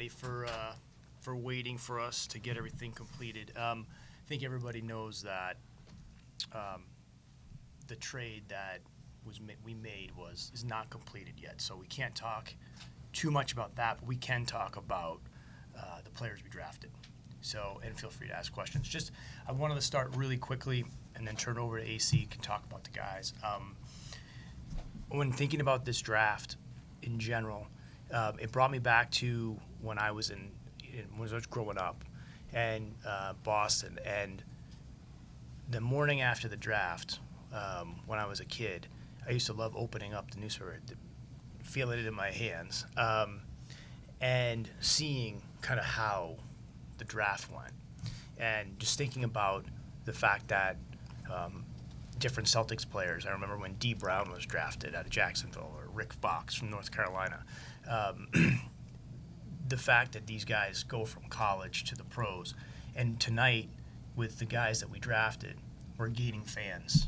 everybody for waiting for us to get everything completed. I think everybody knows that the trade that we made is not completed yet, so we can't talk too much about that. But we can talk about the players we drafted. So, and feel free to ask questions. Just, I wanted to start really quickly and then turn it over to AC, can talk about the guys. When thinking about this draft in general, it brought me back to when I was when I was growing up in Boston, and the morning after the draft, when I was a kid, I used to love opening up the newspaper, feeling it in my hands, and seeing kind of how the draft went, and just thinking about the fact that different Celtics players. I remember when D. Brown was drafted out of Jacksonville, or Rick Fox from North Carolina. The fact that these guys go from college to the pros, and tonight with the guys that we drafted, we're gaining fans,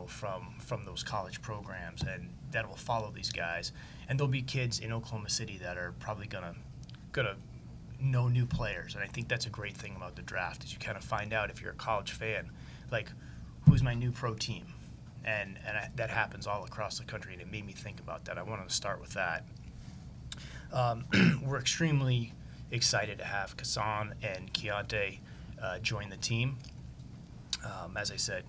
from those college programs, and that will follow these guys. And there'll be kids in Oklahoma City that are probably gonna know new players, and I think that's a great thing about the draft is you kind of find out if you're a college fan, like, who's my new pro team, and that happens all across the country, and it made me think about that. I wanted to start with that. We're extremely excited to have Kassan and Keontae join the team. As I said,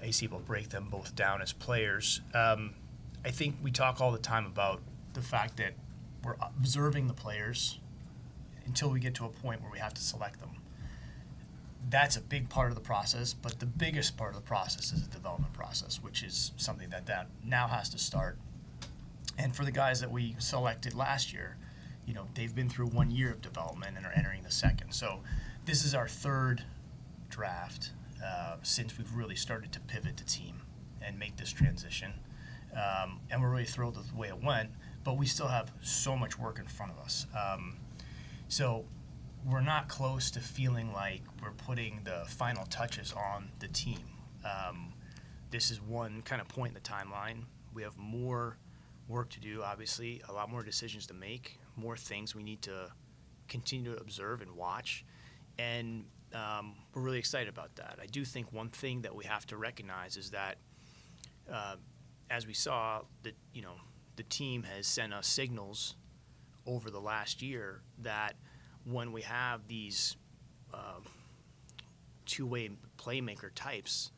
AC will break them both down as players. I think we talk all the time about the fact that we're observing the players until we get to a point where we have to select them. That's a big part of the process, but the biggest part of the process is the development process, which is something that now has to start. And for the guys that we selected last year, they've been through 1 year of development and are entering the second. So this is our third draft since we've really started to pivot the team and make this transition. And we're really thrilled with the way it went, but we still have so much work in front of us. So we're not close to feeling like we're putting the final touches on the team. This is one kind of point in the timeline. We have more work to do, obviously, a lot more decisions to make, more things we need to continue to observe and watch, and we're really excited about that. I do think one thing that we have to recognize is that as we saw, that the team has sent us signals over the last year that when we have these two-way playmaker types,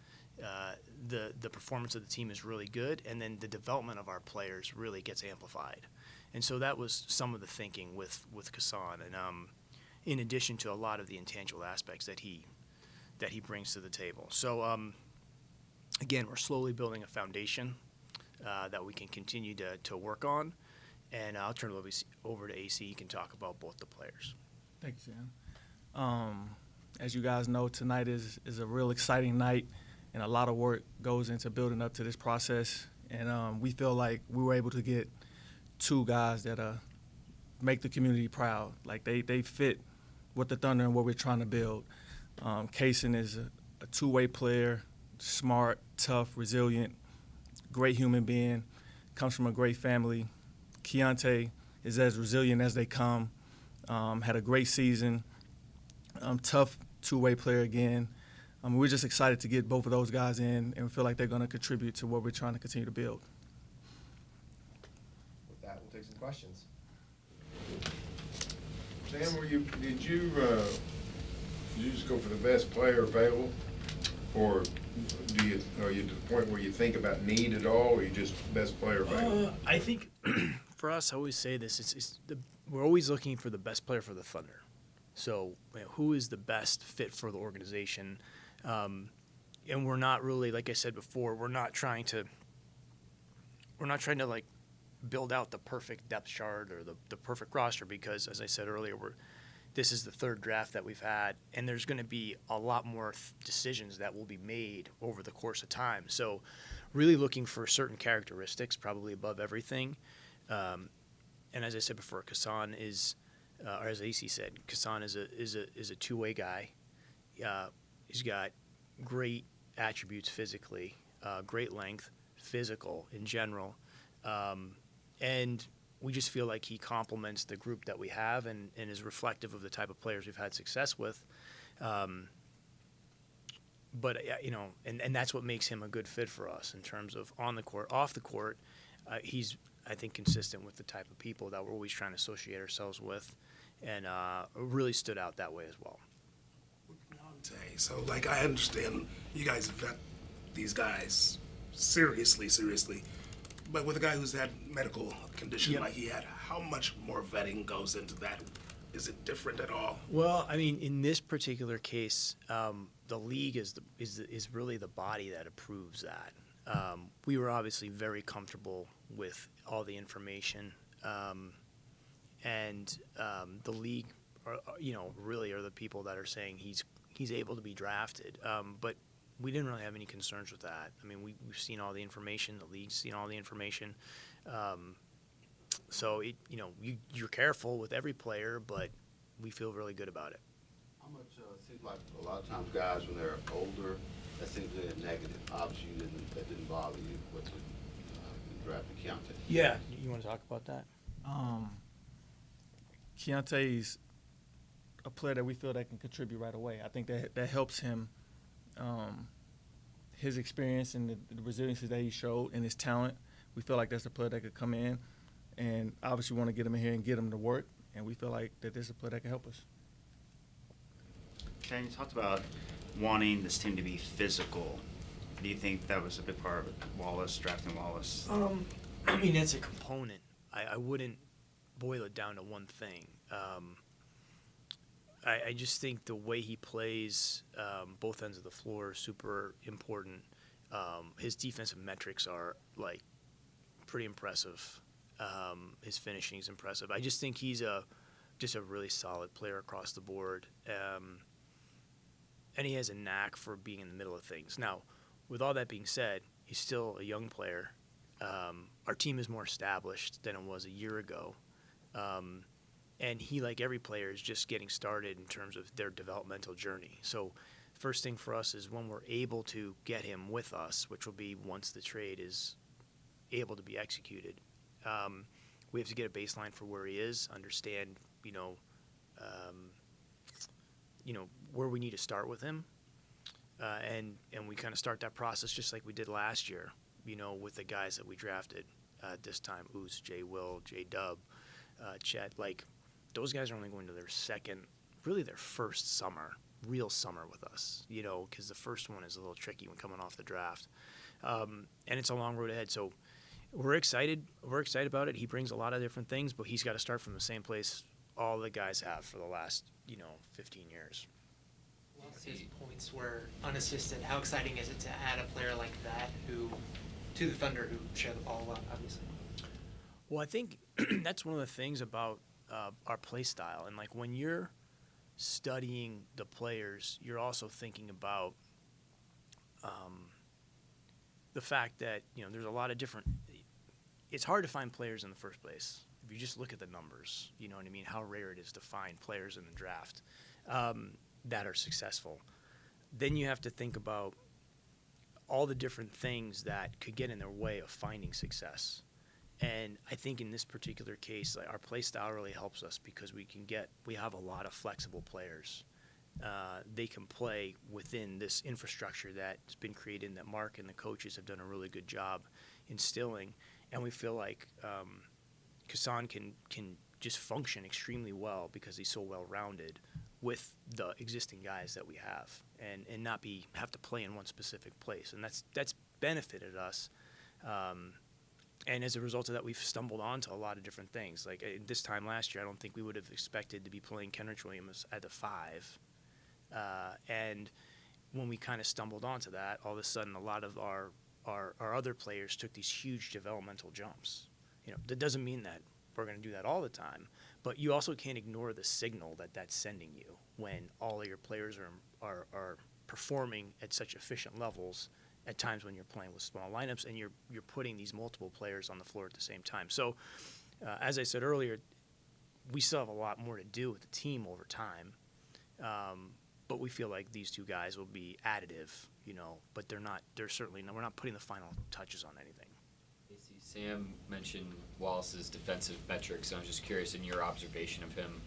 the performance of the team is really good, and then the development of our players really gets amplified. And so that was some of the thinking with Kassan, and in addition to a lot of the intangible aspects that he brings to the table. So again, we're slowly building a foundation that we can continue to work on, and I'll turn it over to AC. He can talk about both the players. Thank you, Sam. As you guys know, tonight is a real exciting night, and a lot of work goes into building up to this process. And we feel like we were able to get two guys that make the community proud. Like, they fit with the Thunder and what we're trying to build. Kaysen is a two-way player, smart, tough, resilient, great human being, comes from a great family. Keontae is as resilient as they come. Had a great season, tough two-way player again. We're just excited to get both of those guys in, and we feel like they're going to contribute to what we're trying to continue to build. With that, we'll take some questions. Sam, did you just go for the best player available, or are you to the point where you think about need at all, or you just best player available? I think for us, I always say this: we're always looking for the best player for the Thunder. So who is the best fit for the organization? And we're not really, like I said before, we're not trying to like build out the perfect depth chart or the perfect roster, because, as I said earlier, this is the third draft that we've had, and there's going to be a lot more decisions that will be made over the course of time. So really looking for certain characteristics, probably above everything. And as I said before, Kassan is, or as AC said, Kassan is a two-way guy. He's got great attributes physically, great length, physical in general, and we just feel like he complements the group that we have and is reflective of the type of players we've had success with. And that's what makes him a good fit for us in terms of on the court, off the court. He's, I think, consistent with the type of people that we're always trying to associate ourselves with, and really stood out that way as well. So, like, I understand you guys vet these guys seriously, but with a guy who's had medical condition like he had, how much more vetting goes into that? Is it different at all? Well, I mean, in this particular case, the league is really the body that approves that. We were obviously very comfortable with all the information, and the league, really are the people that are saying he's able to be drafted. But we didn't really have any concerns with that. I mean, we've seen all the information. The league's seen all the information. So you're careful with every player, but we feel really good about it. How much it seems like a lot of times guys when they're older, that seems to be a negative. Obviously, that didn't bother you with the drafting Keontae. Yeah, you want to talk about that? Keontae's a player that we feel that can contribute right away. I think that helps him. His experience and the resiliency that he showed and his talent, we feel like that's a player that could come in, and obviously want to get him in here and get him to work, and we feel like that this is a player that can help us. Shane, you talked about wanting this team to be physical. Do you think that was a big part of Wallace, drafting Wallace? I mean, that's a component. I wouldn't boil it down to one thing. I just think the way he plays both ends of the floor is super important. His defensive metrics are, like, pretty impressive. His finishing is impressive. I just think he's just a really solid player across the board. And he has a knack for being in the middle of things. Now, with all that being said, he's still a young player. Our team is more established than it was a year ago. And he, like every player, is just getting started in terms of their developmental journey. So first thing for us is when we're able to get him with us, which will be once the trade is able to be executed, we have to get a baseline for where he is, understand, where we need to start with him. And we kind of start that process just like we did last year, with the guys that we drafted this time, Oos, J. Will, J. Dub, Chet. Like, those guys are only going to their first summer, real summer with us, because the first one is a little tricky when coming off the draft. And it's a long road ahead. So we're excited. We're excited about it. He brings a lot of different things, but he's got to start from the same place all the guys have for the last, 15 years. Once his points were unassisted, how exciting is it to add a player like that to the Thunder who share the ball a lot, obviously? Well, I think that's one of the things about our play style. And, like, when you're studying the players, you're also thinking about the fact that, there's a lot of different – it's hard to find players in the first place. If you just look at the numbers, you know what I mean, how rare it is to find players in the draft that are successful. Then you have to think about all the different things that could get in their way of finding success. And I think in this particular case, like, our play style really helps us because we have a lot of flexible players. They can play within this infrastructure that's been created and that Mark and the coaches have done a really good job instilling. And we feel like Kassan can just function extremely well because he's so well-rounded with the existing guys that we have and not have to play in one specific place. And that's benefited us. And as a result of that, we've stumbled onto a lot of different things. Like, this time last year, I don't think we would have expected to be playing Kenrich Williams at the 5. And when we kind of stumbled onto that, all of a sudden, a lot of our other players took these huge developmental jumps. That doesn't mean that we're going to do that all the time, but you also can't ignore the signal that that's sending you when all of your players are performing at such efficient levels at times when you're playing with small lineups and you're putting these multiple players on the floor at the same time. So, as I said earlier, we still have a lot more to do with the team over time, but we feel like these two guys will be additive, but they're certainly not, we're not putting the final touches on anything. Sam mentioned Wallace's defensive metrics, and I was just curious, in your observation of him,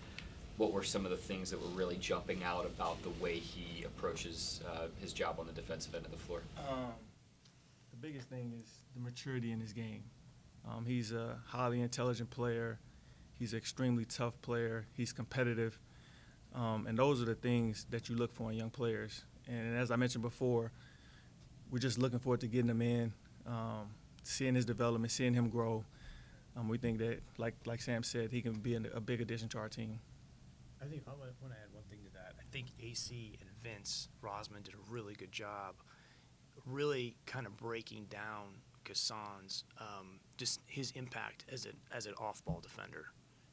what were some of the things that were really jumping out about the way he approaches his job on the defensive end of the floor? The biggest thing is the maturity in his game. He's a highly intelligent player. He's an extremely tough player. He's competitive. And those are the things that you look for in young players. And as I mentioned before, we're just looking forward to getting him in, seeing his development, seeing him grow. We think that, like Sam said, he can be a big addition to our team. I think I want to add one thing to that. I think AC and Vince Rosman did a really good job really kind of breaking down Kassan's just his impact as an off-ball defender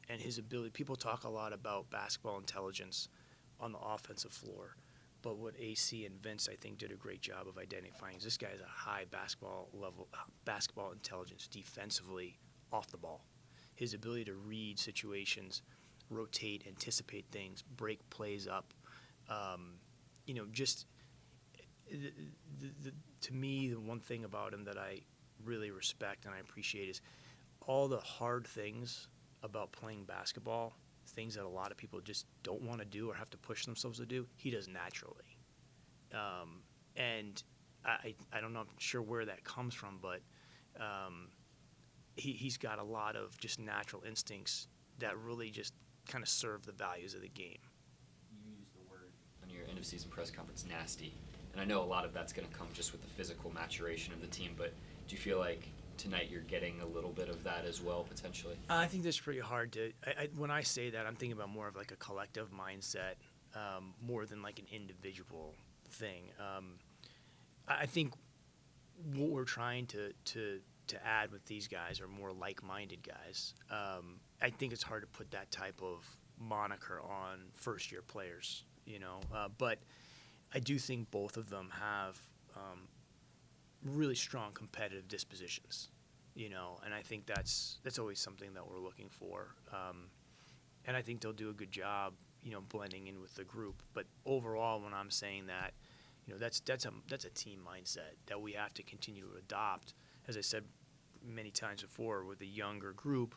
and his ability. People talk a lot about basketball intelligence on the offensive floor, but what AC and Vince, I think, did a great job of identifying is this guy has a high basketball intelligence defensively off the ball. His ability to read situations, rotate, anticipate things, break plays up, just to me, the one thing about him that I really respect and I appreciate is all the hard things about playing basketball, things that a lot of people just don't want to do or have to push themselves to do, he does naturally. And I don't know, I'm sure where that comes from, but he's got a lot of just natural instincts that really just kind of serve the values of the game. You used the word on your end-of-season press conference, nasty. And I know a lot of that's going to come just with the physical maturation of the team, but do you feel like tonight you're getting a little bit of that as well, potentially? I think that's pretty hard to when I say that, I'm thinking about more of like a collective mindset, more than like an individual thing. I think what we're trying to add with these guys are more like-minded guys. I think it's hard to put that type of moniker on first-year players, but I do think both of them have really strong competitive dispositions, and I think that's always something that we're looking for. And I think they'll do a good job, blending in with the group. But overall, when I'm saying that, that's a team mindset that we have to continue to adopt. As I said many times before, with the younger group,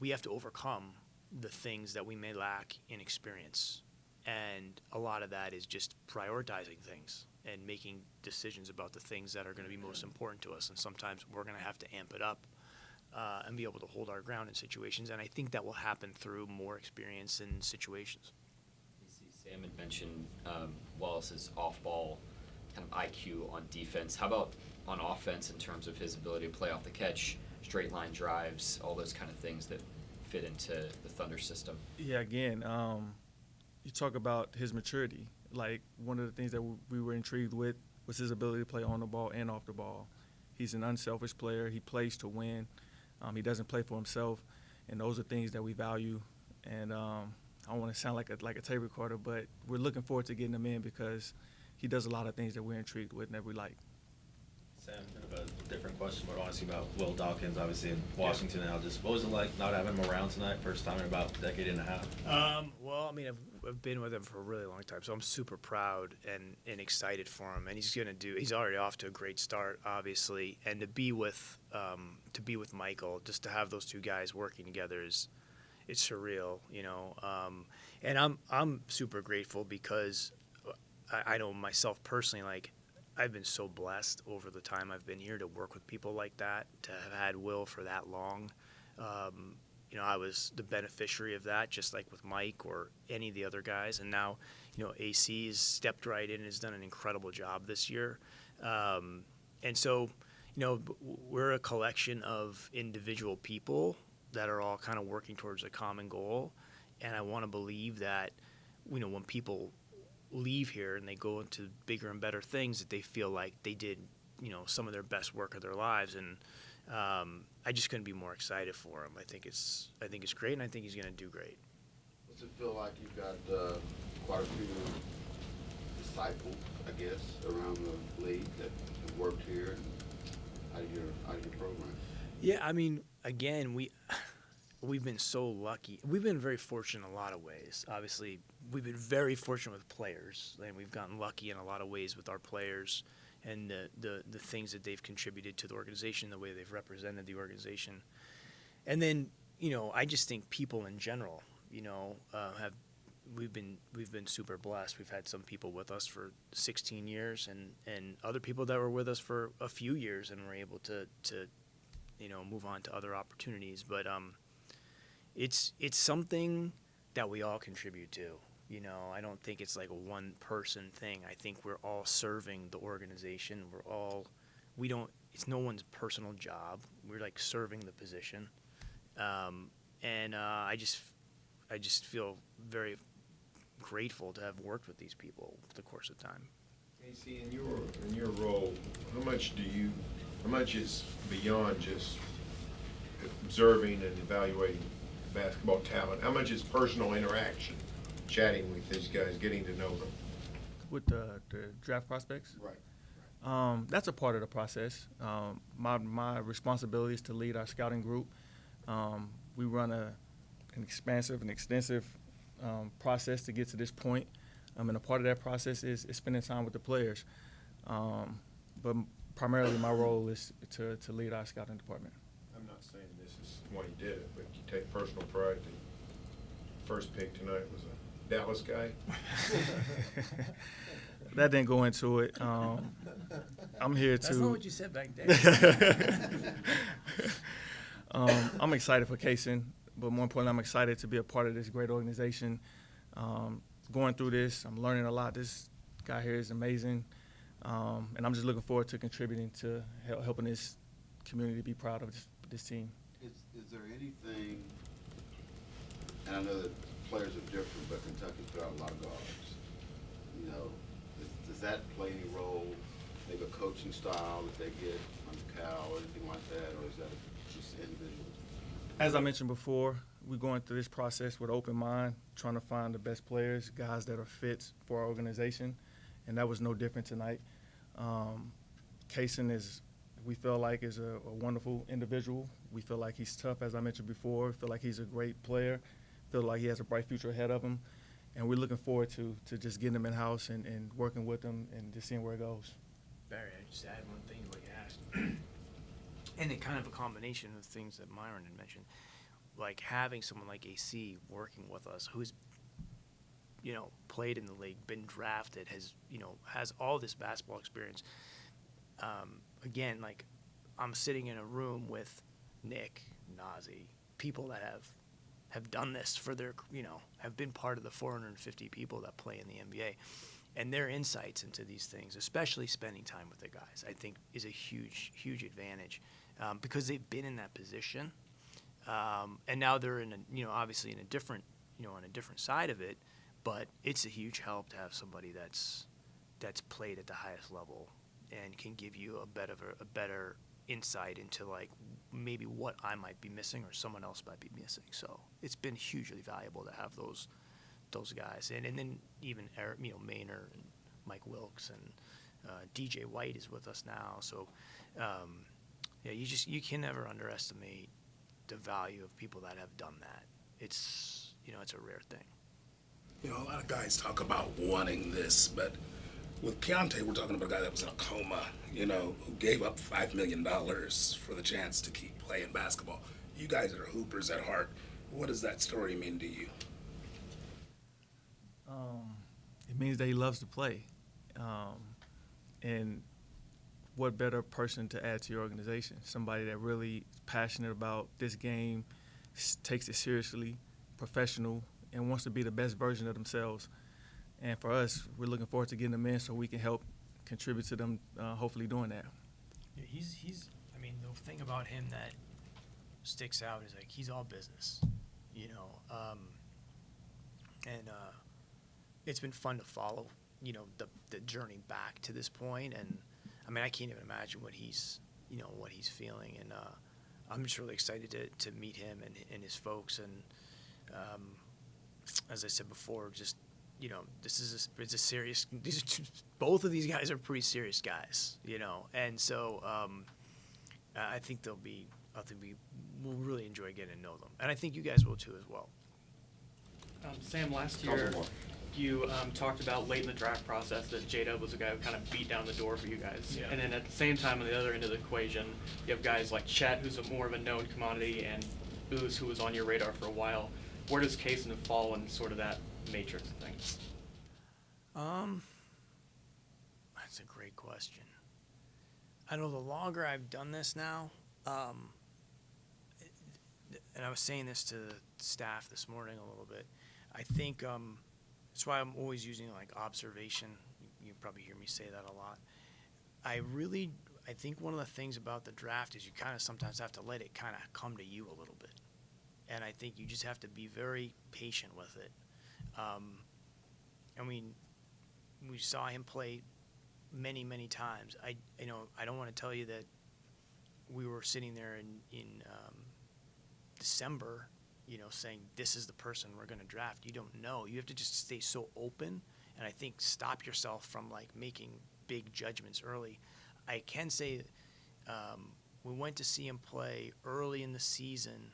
we have to overcome the things that we may lack in experience. And a lot of that is just prioritizing things and making decisions about the things that are going to be most important to us. And sometimes we're going to have to amp it up and be able to hold our ground in situations. And I think that will happen through more experience in situations. Sam had mentioned Wallace's off-ball kind of IQ on defense. How about on offense in terms of his ability to play off the catch, straight line drives, all those kind of things that fit into the Thunder system? Yeah, again, you talk about his maturity. Like, one of the things that we were intrigued with was his ability to play on the ball and off the ball. He's an unselfish player. He plays to win. He doesn't play for himself, and those are things that we value. And I don't want to sound like a tape recorder, but we're looking forward to getting him in because he does a lot of things that we're intrigued with and that we like. Sam, kind of a different question, but I want to see about Will Dawkins, obviously in Washington now. Just what was it like not having him around tonight? First time in about a decade and a half. Well, I mean, I've been with him for a really long time, so I'm super proud and excited for him. And he's already off to a great start, obviously. And to be with Michael, just to have those two guys working together it's surreal, And I'm super grateful because I know myself personally, like, I've been so blessed over the time I've been here to work with people like that, to have had Will for that long. I was the beneficiary of that, just like with Mike or any of the other guys. And now, AC has stepped right in and has done an incredible job this year. And so, we're a collection of individual people that are all kind of working towards a common goal. And I want to believe that, when people leave here and they go into bigger and better things, that they feel like they did, some of their best work of their lives. And I just couldn't be more excited for him. I think it's great, and I think he's going to do great. Does it feel like you've got quite a few disciples, I guess, around the league that have worked here and out of your program? Yeah, I mean, again, we've been so lucky. We've been very fortunate in a lot of ways. Obviously, we've been very fortunate with players, and we've gotten lucky in a lot of ways with our players the things that they've contributed to the organization, the way they've represented the organization. And then, I just think people in general, we've been super blessed. We've had some people with us for 16 years and other people that were with us for a few years and were able to move on to other opportunities. But it's something that we all contribute to. I don't think it's like a one person thing. I think we're all serving the organization. It's no one's personal job. We're like serving the position. And I just feel very grateful to have worked with these people over the course of time. Casey, in your role, how much is beyond just observing and evaluating basketball talent? How much is personal interaction, chatting with these guys, getting to know them? With the draft prospects? Right. That's a part of the process. My responsibility is to lead our scouting group. We run an expansive and extensive process to get to this point. And a part of that process is spending time with the players. But primarily my role is to lead our scouting department. I'm not saying this is why you did it, but you take personal pride. The first pick tonight was a Dallas guy. That didn't go into it. I'm here to. That's not what you said back then. I'm excited for Kaysen, but more importantly, I'm excited to be a part of this great organization. Going through this, I'm learning a lot. This guy here is amazing, and I'm just looking forward to contributing to helping this community be proud of this team. Is there anything, and I know that players are different, but Kentucky put out a lot of guards. Does that play any role, maybe a coaching style that they get under Cal or anything like that, or is that just individual? As I mentioned before, we're going through this process with an open mind, trying to find the best players, guys that are fits for our organization, and that was no different tonight. Kaysen we feel like is a wonderful individual. We feel like he's tough, as I mentioned before. We feel like he's a great player. Feel like he has a bright future ahead of him. And we're looking forward to just getting him in-house and working with him and just seeing where it goes. Barry, I just add one thing to what you asked. And it kind of a combination of things that Myron had mentioned. Like having someone like AC working with us who's, played in the league, been drafted, has all this basketball experience. Again, like I'm sitting in a room with Nick, Nazi, people that have done this for their, have been part of the 450 people that play in the NBA. And their insights into these things, especially spending time with the guys, I think is a huge, huge advantage because they've been in that position. And now they're in obviously in a different, on a different side of it, but it's a huge help to have somebody that's played at the highest level and can give you a better insight into like maybe what I might be missing or someone else might be missing. So it's been hugely valuable to have those guys, and then even Eric, Maynard and Mike Wilkes and DJ White is with us now. So you can never underestimate the value of people that have done that. It's it's a rare thing. A lot of guys talk about wanting this, but with Keontae, we're talking about a guy that was in a coma, who gave up $5 million for the chance to keep playing basketball. You guys are hoopers at heart. What does that story mean to you? It means that he loves to play. And what better person to add to your organization? Somebody that really is passionate about this game, takes it seriously, professional, and wants to be the best version of themselves. And for us, we're looking forward to getting them in so we can help contribute to them hopefully doing that. Yeah, he's the thing about him that sticks out is like he's all business, and it's been fun to follow, the journey back to this point. And I can't even imagine what he's feeling. And I'm just really excited to meet him and his folks. And as I said before, just, it's a serious, both of these guys are pretty serious guys, and so I think we'll really enjoy getting to know them. And I think you guys will too as well. Sam, last year, you talked about late in the draft process that J-Dub was a guy who kind of beat down the door for you guys. Yeah. And then at the same time, on the other end of the equation, you have guys like Chet, who's more of a known commodity, and Ooze, who was on your radar for a while. Where does Kaysen fall in sort of that matrix thing? That's a great question. I know the longer I've done this now, and I was saying this to the staff this morning a little bit, I think that's why I'm always using like observation. You probably hear me say that a lot. I think one of the things about the draft is you kind of sometimes have to let it kind of come to you a little bit. And I think you just have to be very patient with it. I mean, we saw him play many, many times. I don't want to tell you that we were sitting there in December, saying this is the person we're going to draft. You don't know. You have to just stay so open, and I think stop yourself from like making big judgments early. I can say we went to see him play early in the season.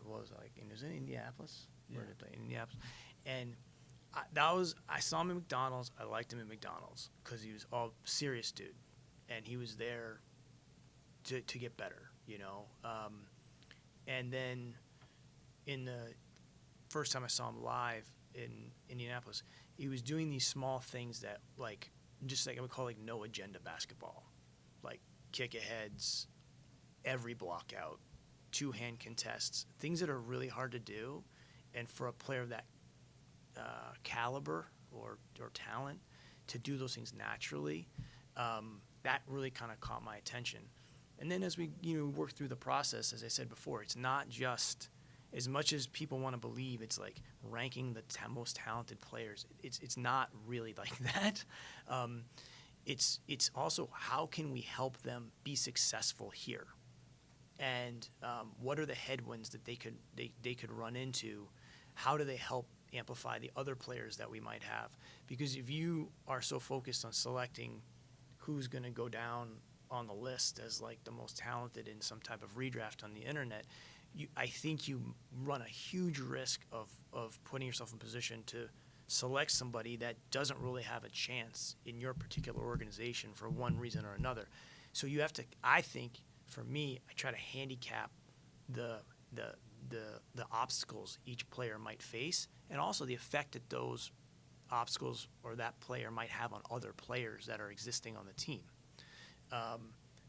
Was it in Indianapolis? Yeah. Where did he play? In Indianapolis, and I saw him at McDonald's. I liked him at McDonald's because he was all serious dude, and he was there to get better, and then in the first time I saw him live in Indianapolis, he was doing these small things that I would call no agenda basketball, like kick aheads, every block out, two-hand contests, things that are really hard to do, and for a player of that caliber or talent to do those things naturally, that really kind of caught my attention. And then as we work through the process, as I said before, it's not just as much as people want to believe it's like ranking the most talented players. It's not really like that. It's also how can we help them be successful here, and what are the headwinds that they could run into? How do they help amplify the other players that we might have? Because if you are so focused on selecting who's going to go down on the list as like the most talented in some type of redraft on the internet, I think you run a huge risk of putting yourself in position to select somebody that doesn't really have a chance in your particular organization for one reason or another. So you have to, I think, for me, I try to handicap the obstacles each player might face, and also the effect that those obstacles or that player might have on other players that are existing on the team.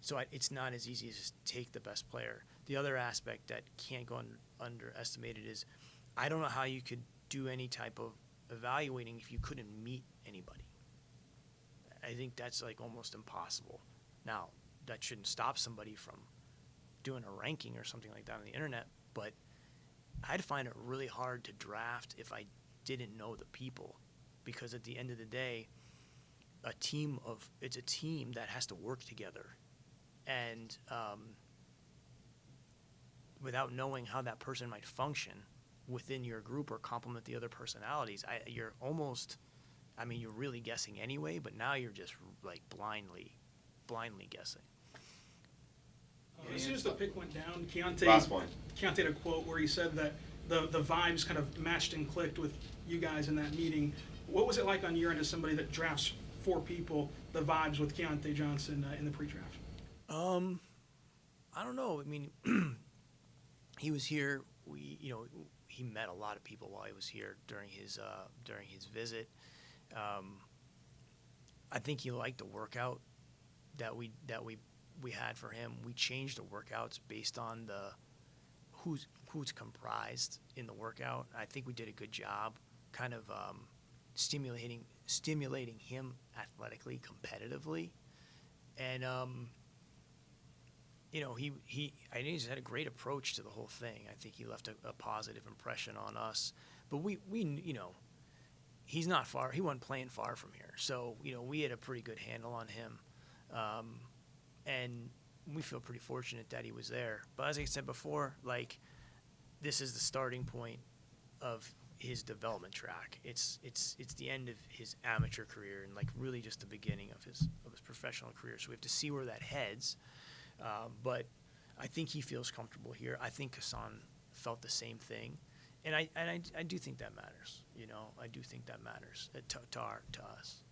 So it's not as easy as just take the best player. The other aspect that can't go underestimated is I don't know how you could do any type of evaluating if you couldn't meet anybody. I think that's like almost impossible. Now, that shouldn't stop somebody from doing a ranking or something like that on the internet, but I'd find it really hard to draft if I didn't know the people, because at the end of the day, it's a team that has to work together, and without knowing how that person might function within your group or complement the other personalities, you're really guessing anyway, but now you're just like blindly guessing. As soon as the pick went down, Last one. Keontae had a quote where he said that the vibes kind of matched and clicked with you guys in that meeting. What was it like on your end as somebody that drafts 4 people, the vibes with Keontae Johnson in the pre-draft? I don't know. I mean, he was here. He met a lot of people while he was here during his visit. I think he liked the workout that we had for him. We changed the workouts based on who's comprised in the workout. I think we did a good job kind of stimulating him athletically, competitively. And I think he's had a great approach to the whole thing. I think he left a positive impression on us. But we he's not far. He wasn't playing far from here. So, we had a pretty good handle on him. And we feel pretty fortunate that he was there. But as I said before, this is the starting point of his development track. It's the end of his amateur career and really just the beginning of his professional career. So we have to see where that heads. But I think he feels comfortable here. I think Hassan felt the same thing. I do think that matters. You know, I do think that matters to us.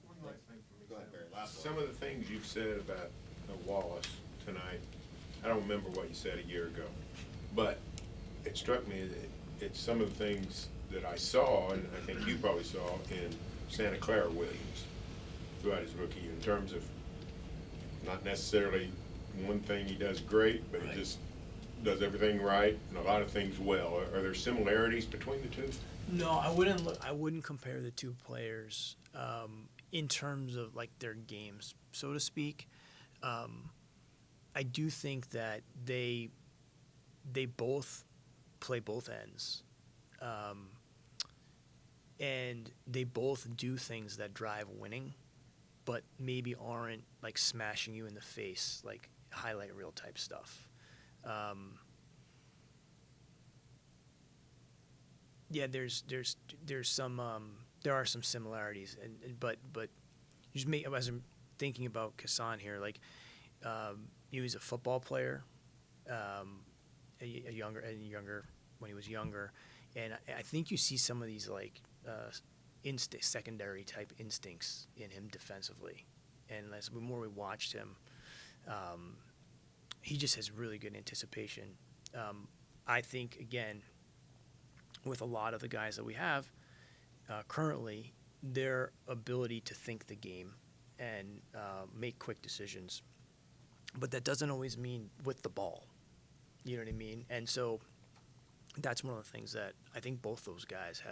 One last thing for me, Go ahead, Sam. Barry. Last one. Some of the things you've said about Wallace tonight, I don't remember what you said a year ago, but it struck me that it's some of the things that I saw, and I think you probably saw, in Santa Clara Williams throughout his rookie year, in terms of not necessarily one thing he does great, but Right. he just does everything right and a lot of things well. Are there similarities between the two? No, I wouldn't compare the two players in terms of like their games, so to speak. I do think that they both play both ends, and they both do things that drive winning, but maybe aren't like smashing you in the face, like highlight reel type stuff. Yeah, there's some there are some similarities, but just as I'm thinking about Kassan here, like he was a football player, younger when he was younger, and I think you see some of these like secondary type instincts in him defensively, and as the more we watched him, he just has really good anticipation. I think again, with a lot of the guys that we have currently, their ability to think the game and make quick decisions, but that doesn't always mean with the ball. You know what I mean? And so that's one of the things that I think both those guys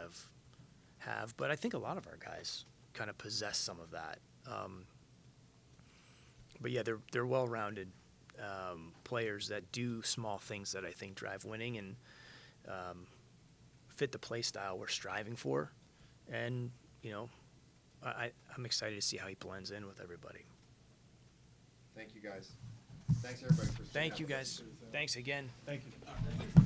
have, but I think a lot of our guys kind of possess some of that. But yeah, they're well-rounded players that do small things that I think drive winning and fit the play style we're striving for. And, you know, I'm excited to see how he blends in with everybody. Thank you, guys. Thanks, everybody, for sitting Thank down you, with us. guys. Thanks again. Thank you.